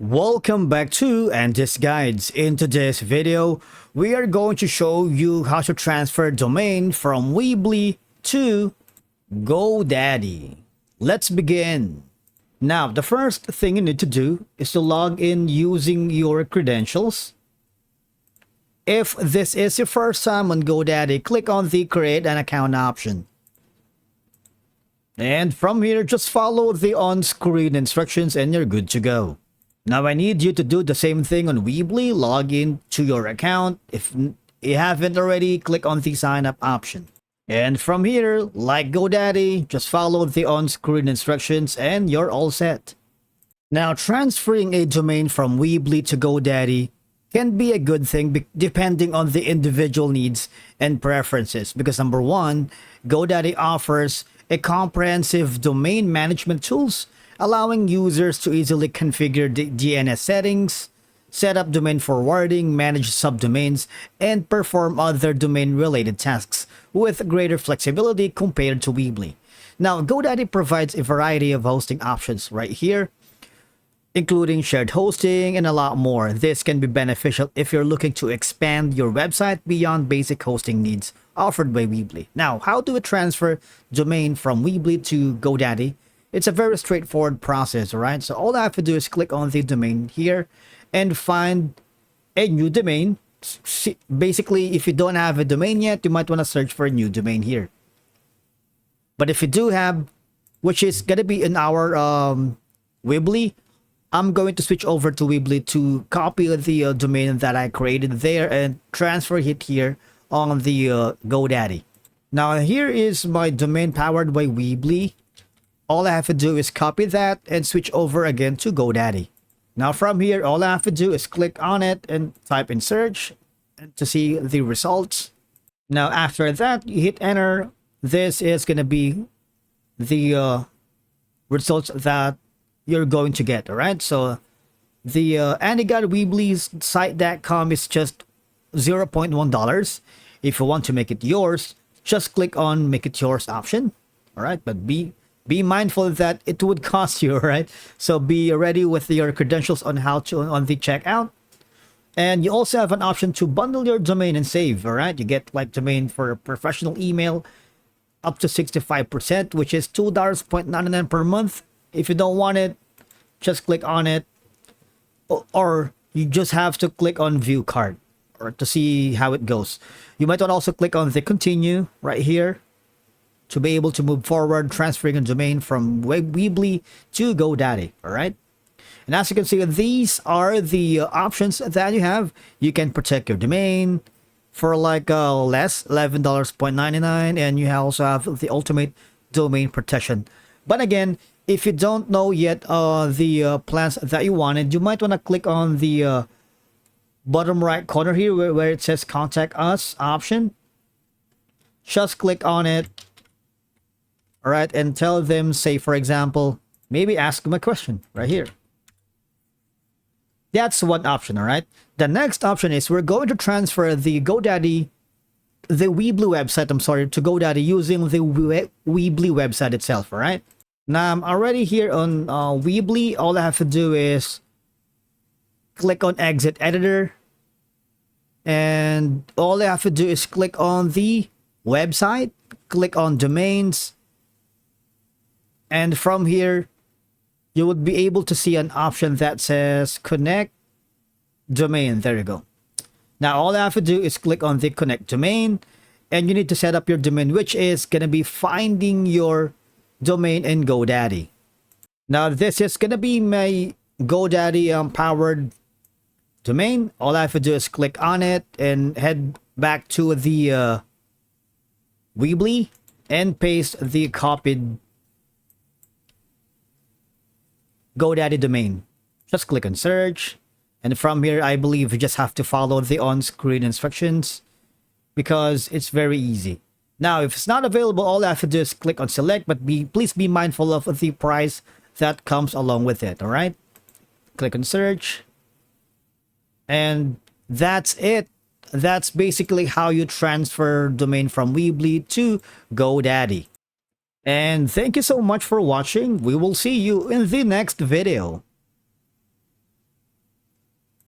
Welcome back to Andy's Guides. In today's video, we are going to show you how to transfer domain from Weebly to Godaddy. Let's begin. Now, the first thing you need to do is to log in using your credentials. If this is your first time on Godaddy, click on the Create an Account option. And from here, just follow the on-screen instructions and you're good to go. Now I need you to do the same thing on Weebly. Log in to your account. If you haven't already, click on the sign up option. And from here, like GoDaddy, just follow the on-screen instructions and you're all set. Now transferring a domain from Weebly to GoDaddy can be a good thing depending on the individual needs and preferences, because number one, GoDaddy offers a comprehensive domain management tools, allowing users to easily configure the DNS settings, set up domain forwarding, manage subdomains, and perform other domain-related tasks with greater flexibility compared to Weebly. Now, GoDaddy provides a variety of hosting options right here, including shared hosting and a lot more. This can be beneficial if you're looking to expand your website beyond basic hosting needs offered by Weebly. Now, how do we transfer domain from Weebly to GoDaddy? It's a very straightforward process, right? So all I have to do is click on the domain here and find a new domain. Basically, if you don't have a domain yet, you might want to search for a new domain here. But if you do have, which is going to be in our Weebly, I'm going to switch over to Weebly to copy the domain that I created there and transfer it here on the GoDaddy. Now here is my domain powered by Weebly. All I have to do is copy that and switch over again to GoDaddy. Now from here, all I have to do is click on it and type in search to see the results. Now after that, you hit enter. This is going to be the results that you're going to get, all right? So the Weebly's site.com is just $0.1. If you want to make it yours, just click on make it yours option, all right? But be mindful that it would cost you, right? So be ready with your credentials on how to on the checkout. And you also have an option to bundle your domain and save, all right? You get like domain for professional email up to 65%, which is $2.99 per month. If you don't want it, just click on it, or you just have to click on view card or to see how it goes. You might want to also click on the continue right here to be able to move forward, transferring a domain from Weebly to GoDaddy, all right? And as you can see, these are the options that you have. You can protect your domain for like less, $11.99, and you also have the ultimate domain protection. But again, if you don't know yet the plans that you wanted, you might want to click on the bottom right corner here where it says contact us option. Just click on it. All right, and tell them, say, for example, maybe ask them a question right here. That's one option, all right? The next option is we're going to transfer the Weebly website, to GoDaddy using the Weebly website itself, all right? Now, I'm already here on Weebly. All I have to do is click on Exit Editor. And all I have to do is click on the website, click on Domains. And from here, you would be able to see an option that says Connect Domain. There you go. Now, all I have to do is click on the Connect Domain. And you need to set up your domain, which is going to be finding your domain in GoDaddy. Now, this is going to be my GoDaddy powered domain. All I have to do is click on it and head back to the Weebly and paste the copied GoDaddy domain. Just click on search, and from here I believe you just have to follow the on-screen instructions because it's very easy. Now if it's not available, all I have to do is click on select, but please be mindful of the price that comes along with it, all right? Click on search, and that's it. That's basically how you transfer domain from Weebly to GoDaddy. And thank you so much for watching. We will see you in the next video.